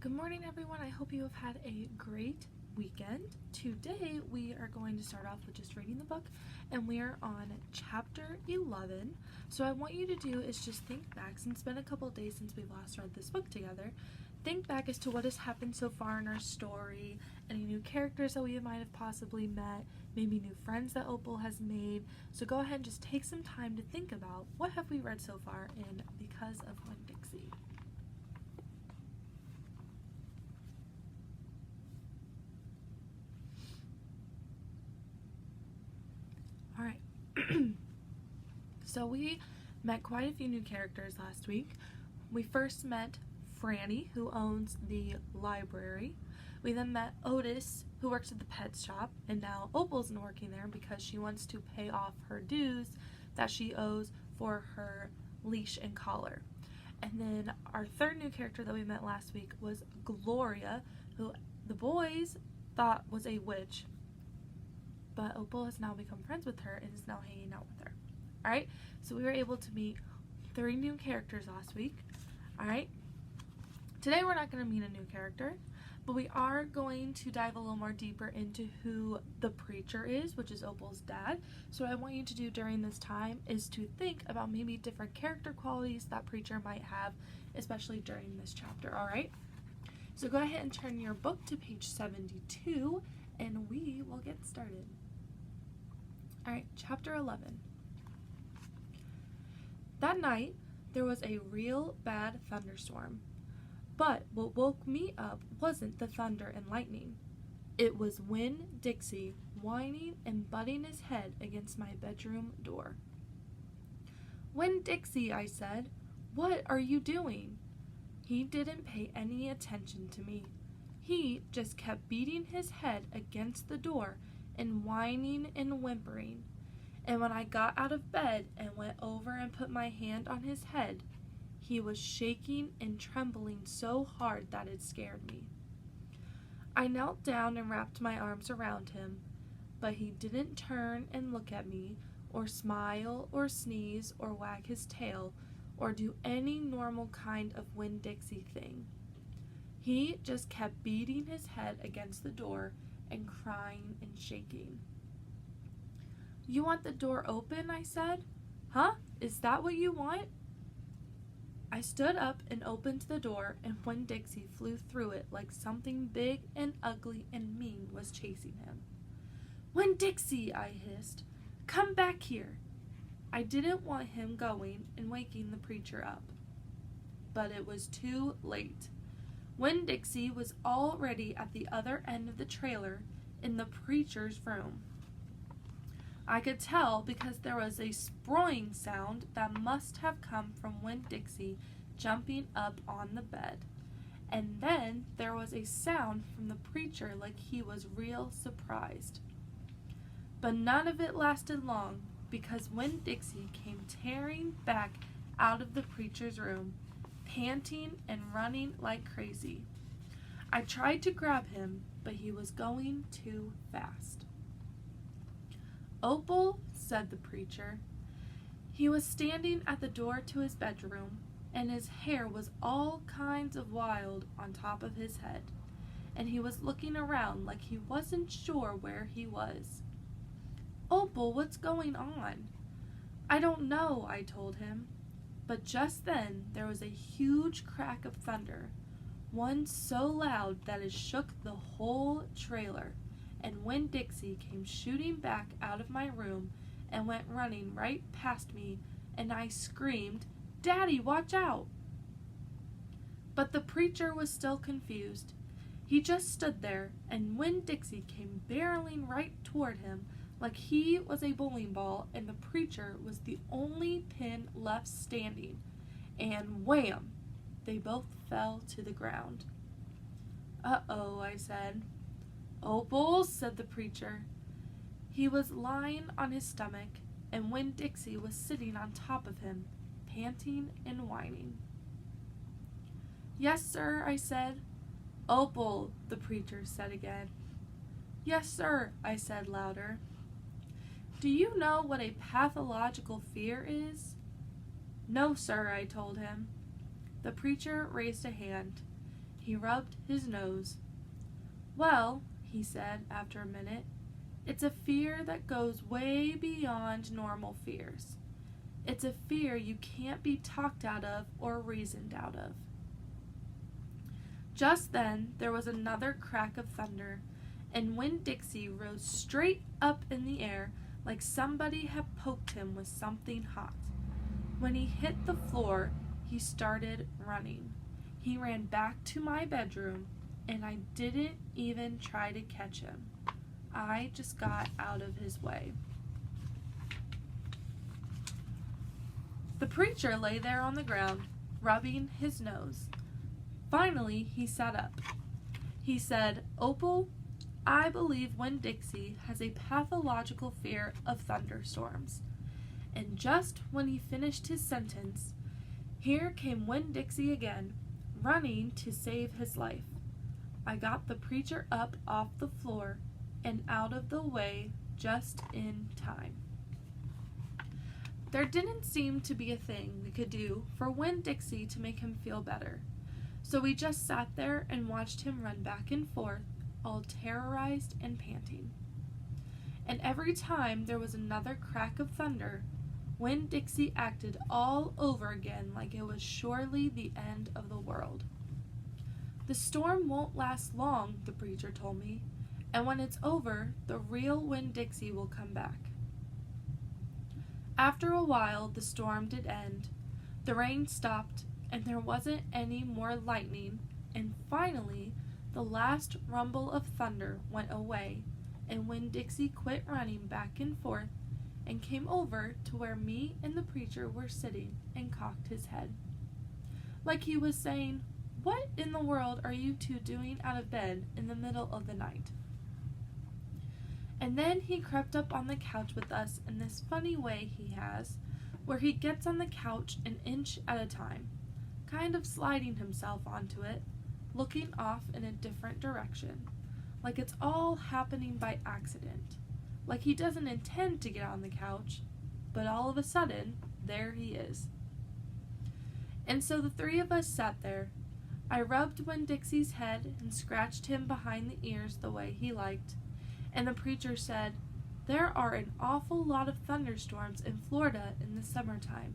Good morning, everyone. I hope you have had a great weekend. Today we are going to start off with just reading the book, and we are on chapter 11. So I want you to do is just think back, since it's been a couple days since we've last read this book together. Think back as to what has happened so far in our story, any new characters that we might have possibly met, maybe new friends that Opal has made. So go ahead and just take some time to think about what have we read so far in Because of Winn-Dixie. Alright, so we met quite a few new characters last week. We first met Franny, who owns the library. We then met Otis, who works at the pet shop, and now Opal's working there because she wants to pay off her dues that she owes for her leash and collar. And then our third new character that we met last week was Gloria, who the boys thought was a witch, but Opal has now become friends with her and is now hanging out with her. Alright, so we were able to meet 3 new characters last week. Alright, today we're not going to meet a new character, but we are going to dive a little more deeper into who the preacher is, which is Opal's dad. So what I want you to do during this time is to think about maybe different character qualities that preacher might have, especially during this chapter. Alright, so go ahead and turn your book to page 72 and we will get started. Alright, chapter 11. That night, there was a real bad thunderstorm. But what woke me up wasn't the thunder and lightning. It was Winn-Dixie whining and butting his head against my bedroom door. "Winn-Dixie," I said, "what are you doing?" He didn't pay any attention to me. He just kept beating his head against the door and whining and whimpering. And when I got out of bed and went over and put my hand on his head, he was shaking and trembling so hard that it scared me. I knelt down and wrapped my arms around him, but he didn't turn and look at me, or smile, or sneeze, or wag his tail, or do any normal kind of Winn-Dixie thing. He just kept beating his head against the door and crying and shaking. "You want the door open?" I said. "Huh? Is that what you want?" I stood up and opened the door, and Winn-Dixie flew through it like something big and ugly and mean was chasing him. "Winn-Dixie," I hissed, "come back here." I didn't want him going and waking the preacher up. But it was too late. Winn-Dixie was already at the other end of the trailer in the preacher's room. I could tell because there was a sproing sound that must have come from Winn-Dixie jumping up on the bed. And then there was a sound from the preacher like he was real surprised. But none of it lasted long because Winn-Dixie came tearing back out of the preacher's room, panting and running like crazy. I tried to grab him, but he was going too fast. "Opal," said the preacher. He was standing at the door to his bedroom, and his hair was all kinds of wild on top of his head, and he was looking around like he wasn't sure where he was. "Opal, what's going on?" "I don't know," I told him. But just then there was a huge crack of thunder, one so loud that it shook the whole trailer, and Winn-Dixie came shooting back out of my room and went running right past me, and I screamed, "Daddy, watch out!" But the preacher was still confused. He just stood there, and Winn-Dixie came barreling right toward him like he was a bowling ball and the preacher was the only pin left standing, and wham! They both fell to the ground. "Uh-oh," I said. "Opal," said the preacher. He was lying on his stomach, and Winn-Dixie was sitting on top of him, panting and whining. "Yes, sir," I said. "Opal," the preacher said again. "Yes, sir," I said louder. "Do you know what a pathological fear is?" "No, sir," I told him. The preacher raised a hand. He rubbed his nose. "Well," he said after a minute, "it's a fear that goes way beyond normal fears. It's a fear you can't be talked out of or reasoned out of." Just then there was another crack of thunder, and Winn-Dixie rose straight up in the air like somebody had poked him with something hot. When he hit the floor, he started running. He ran back to my bedroom, and I didn't even try to catch him. I just got out of his way. The preacher lay there on the ground, rubbing his nose. Finally, he sat up. He said, "Opal, I believe Winn-Dixie has a pathological fear of thunderstorms." And just when he finished his sentence, here came Winn-Dixie again, running to save his life. I got the preacher up off the floor and out of the way just in time. There didn't seem to be a thing we could do for Winn-Dixie to make him feel better, so we just sat there and watched him run back and forth, all terrorized and panting. And every time there was another crack of thunder, Winn-Dixie acted all over again like it was surely the end of the world. "The storm won't last long," the preacher told me, "and when it's over, the real Winn-Dixie will come back." After a while, the storm did end. The rain stopped, and there wasn't any more lightning, and finally, the last rumble of thunder went away, and Winn-Dixie quit running back and forth and came over to where me and the preacher were sitting and cocked his head, like he was saying, "What in the world are you two doing out of bed in the middle of the night?" And then he crept up on the couch with us in this funny way he has, where he gets on the couch an inch at a time, kind of sliding himself onto it, looking off in a different direction, like it's all happening by accident, like he doesn't intend to get on the couch, but all of a sudden, there he is. And so the three of us sat there. I rubbed Winn-Dixie's head and scratched him behind the ears the way he liked, and the preacher said, "There are an awful lot of thunderstorms in Florida in the summertime."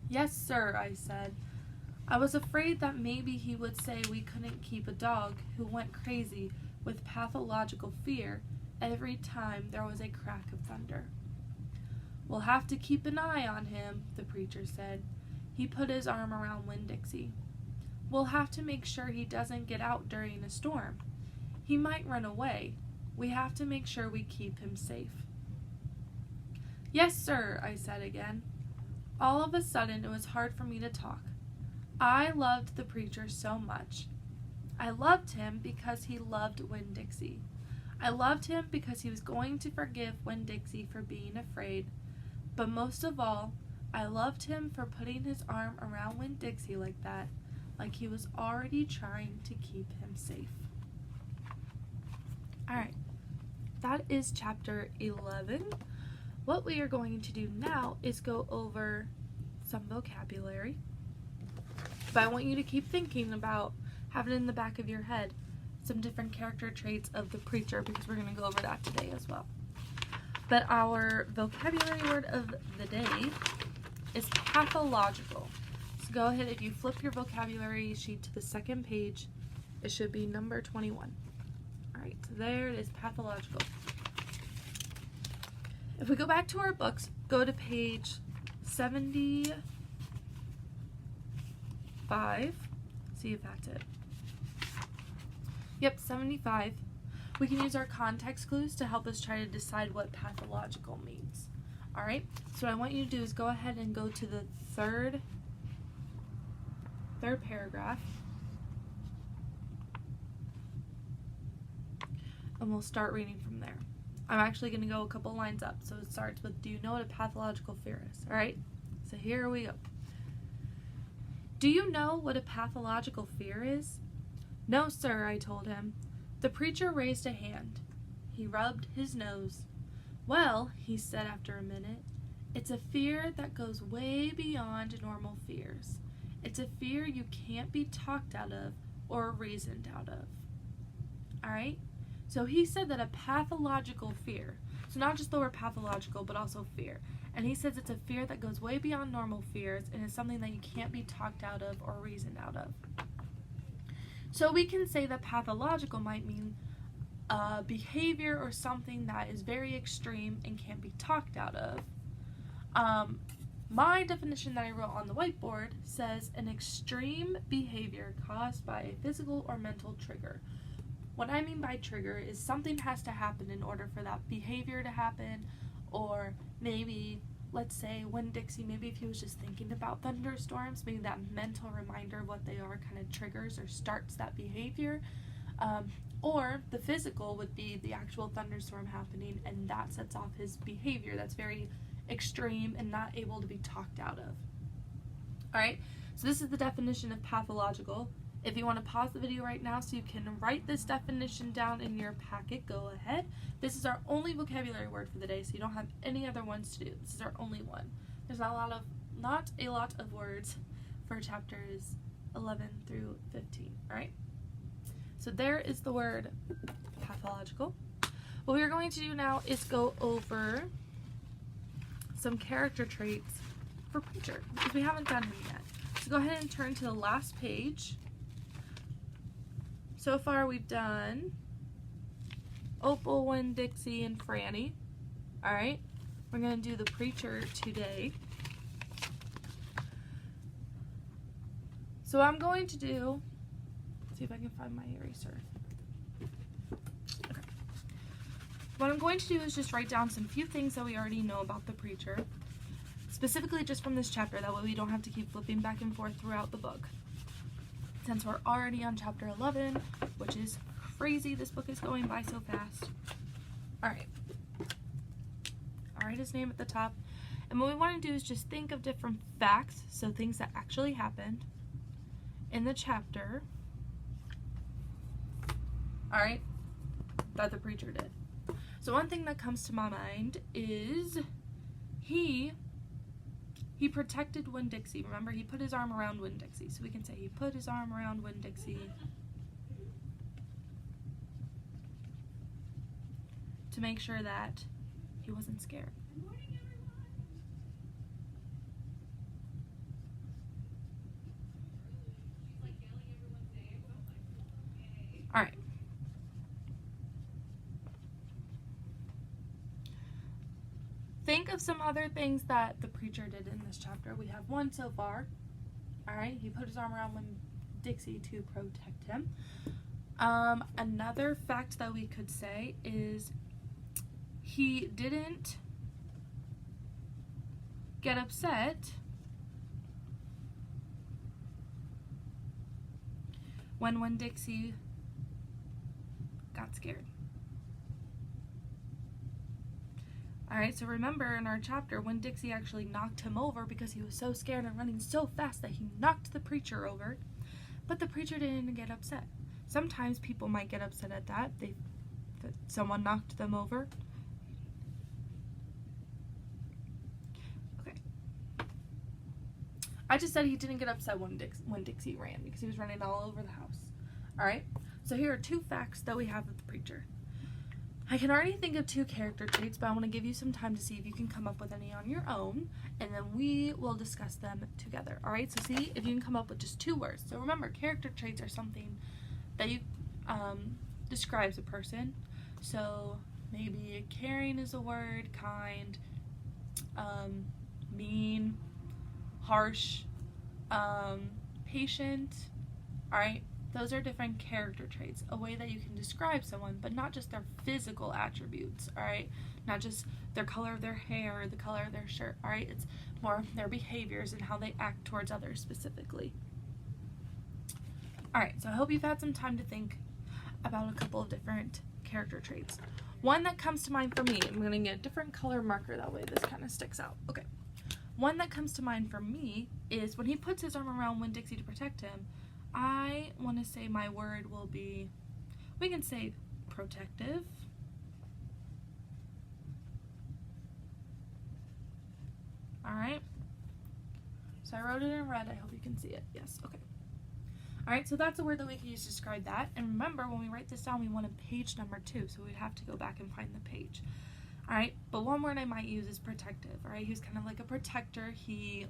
"Yes, sir," I said. I was afraid that maybe he would say we couldn't keep a dog who went crazy with pathological fear every time there was a crack of thunder. "We'll have to keep an eye on him," the preacher said. He put his arm around Winn-Dixie. "We'll have to make sure he doesn't get out during a storm. He might run away. We have to make sure we keep him safe." "Yes, sir," I said again. All of a sudden, it was hard for me to talk. I loved the preacher so much. I loved him because he loved Winn-Dixie. I loved him because he was going to forgive Winn-Dixie for being afraid. But most of all, I loved him for putting his arm around Winn-Dixie like that, like he was already trying to keep him safe. Alright, that is chapter 11. What we are going to do now is go over some vocabulary. But I want you to keep thinking about having in the back of your head some different character traits of the preacher, because we're going to go over that today as well. But our vocabulary word of the day is pathological. So go ahead, if you flip your vocabulary sheet to the second page, it should be number 21. Alright, so there it is, pathological. If we go back to our books, go to page 75. See if that's it. Yep, 75. We can use our context clues to help us try to decide what pathological means. Alright, so what I want you to do is go ahead and go to the third paragraph. And we'll start reading from there. I'm actually going to go a couple lines up. So it starts with, "Do you know what a pathological fear is?" Alright, so here we go. "Do you know what a pathological fear is?" "No, sir," I told him. The preacher raised a hand. He rubbed his nose. "Well," he said after a minute, "it's a fear that goes way beyond normal fears. It's a fear you can't be talked out of or reasoned out of. Alright? So he said that a pathological fear, so not just the word pathological, but also fear. And he says it's a fear that goes way beyond normal fears and is something that you can't be talked out of or reasoned out of. So we can say that pathological might mean a behavior or something that is very extreme and can't be talked out of. My definition that I wrote on the whiteboard says an extreme behavior caused by a physical or mental trigger. What I mean by trigger is something has to happen in order for that behavior to happen, or maybe, let's say, Winn-Dixie, maybe if he was just thinking about thunderstorms, maybe that mental reminder of what they are kind of triggers or starts that behavior. Or the physical would be the actual thunderstorm happening, and that sets off his behavior that's very extreme and not able to be talked out of. Alright, so this is the definition of pathological. If you want to pause the video right now so you can write this definition down in your packet, go ahead. This is our only vocabulary word for the day, so you don't have any other ones to do. This is our only one. There's not a lot of words for chapters 11 through 15. Alright? So there is the word pathological. What we're going to do now is go over some character traits for Preacher, because we haven't done him yet. So go ahead and turn to the last page. So far we've done Opal, Winn-Dixie, and Franny. Alright, we're going to do the Preacher today. So what I'm going to do, see if I can find my eraser. Okay. What I'm going to do is just write down some few things that we already know about the Preacher, specifically just from this chapter, that way we don't have to keep flipping back and forth throughout the book. Since we're already on chapter 11, which is crazy, this book is going by so fast. Alright. I'll write his name at the top. And what we want to do is just think of different facts, so things that actually happened in the chapter. Alright, that the Preacher did. So one thing that comes to my mind is he protected Winn-Dixie. Remember, he put his arm around Winn-Dixie. So we can say he put his arm around Winn-Dixie to make sure that he wasn't scared. Alright. Think of some other things that the Preacher did in this chapter. We have one so far. Alright, he put his arm around Winn-Dixie to protect him. Another fact that we could say is he didn't get upset when Winn-Dixie got scared. Alright, so remember in our chapter, Winn-Dixie actually knocked him over because he was so scared and running so fast that he knocked the Preacher over. But the Preacher didn't get upset. Sometimes people might get upset at that someone knocked them over. Okay. I just said he didn't get upset when Winn-Dixie ran because he was running all over the house. Alright, so here are two facts that we have of the Preacher. I can already think of two character traits, but I want to give you some time to see if you can come up with any on your own, and then we will discuss them together. Alright, so see if you can come up with just two words. So remember, character traits are something that you describes a person. So maybe caring is a word, kind, mean, harsh, patient. Alright, those are different character traits, a way that you can describe someone, but not just their physical attributes, alright? Not just their color of their hair or the color of their shirt, alright? It's more their behaviors and how they act towards others specifically. Alright, so I hope you've had some time to think about a couple of different character traits. One that comes to mind for me, I'm going to get a different color marker, that way this kind of sticks out. Okay. One that comes to mind for me is when he puts his arm around Winn-Dixie to protect him, I want to say my word will be, we can say protective. Alright. So I wrote it in red. I hope you can see it. Yes. Okay. Alright, so that's a word that we can use to describe that. And remember, when we write this down, we want a page number too, so we'd have to go back and find the page. Alright, but one word I might use is protective. Alright, he was kind of like a protector. He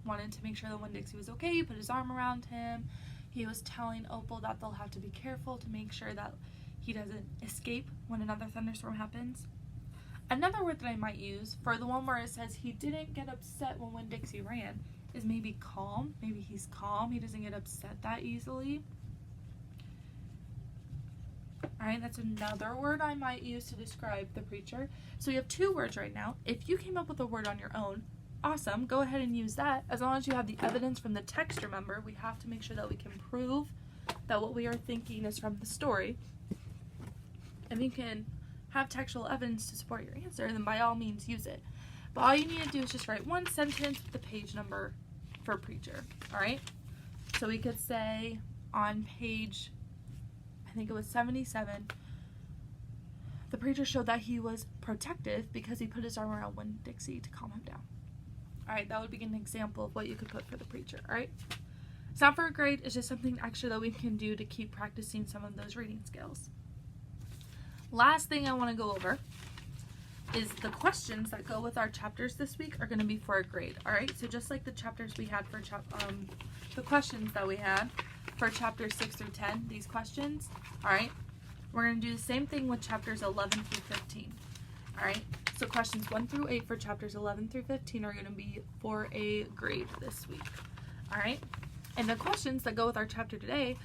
wanted to make sure that Winn-Dixie was okay. He put his arm around him. He was telling Opal that they'll have to be careful to make sure that he doesn't escape when another thunderstorm happens. Another word that I might use for the one where it says he didn't get upset when Winn-Dixie ran is maybe calm. Maybe he's calm. He doesn't get upset that easily. Alright, that's another word I might use to describe the preacher. So we have 2 words right now. If you came up with a word on your own, awesome. Go ahead and use that. As long as you have the evidence from the text, remember, we have to make sure that we can prove that what we are thinking is from the story. If you can have textual evidence to support your answer, then by all means use it. But all you need to do is just write one sentence with the page number for preacher. Alright? So we could say on page, I think it was 77, the preacher showed that he was protective because he put his arm around Winn-Dixie to calm him down. Alright, that would be an example of what you could put for the preacher. Alright? It's not for a grade, it's just something extra that we can do to keep practicing some of those reading skills. Last thing I want to go over is the questions that go with our chapters this week are going to be for a grade. Alright, so just like the chapters we had for the questions that we had for chapters 6 through 10, these questions, alright, we're going to do the same thing with chapters 11 through 15. Alright, so questions 1 through 8 for chapters 11 through 15 are going to be for a grade this week. Alright, and the questions that go with our chapter today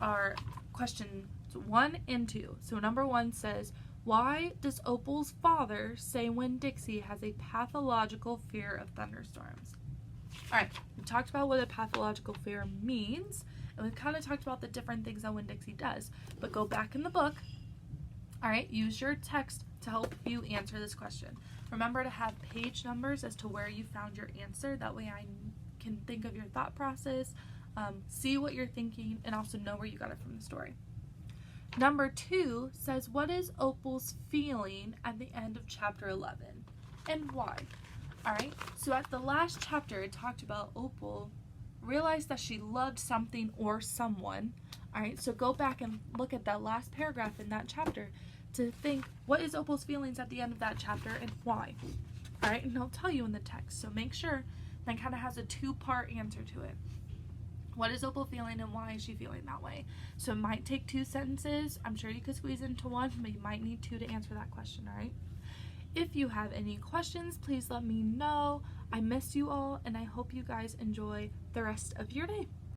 are questions 1 and 2. So number 1 says, why does Opal's father say Winn-Dixie has a pathological fear of thunderstorms? Alright, we talked about what a pathological fear means, and we've kind of talked about the different things that Winn-Dixie does. But go back in the book, alright, use your text to help you answer this question. Remember to have page numbers as to where you found your answer. That way I can think of your thought process, see what you're thinking, and also know where you got it from the story. Number 2 says, what is Opal's feeling at the end of chapter 11 and why? Alright, so at the last chapter it talked about Opal realized that she loved something or someone. Alright, so go back and look at that last paragraph in that chapter to think, what is Opal's feelings at the end of that chapter and why? Alright, and I'll tell you in the text, so make sure that kind of has a 2-part answer to it. What is Opal feeling and why is she feeling that way? So it might take 2 sentences. I'm sure you could squeeze into 1, but you might need 2 to answer that question, alright? If you have any questions, please let me know. I miss you all, and I hope you guys enjoy the rest of your day.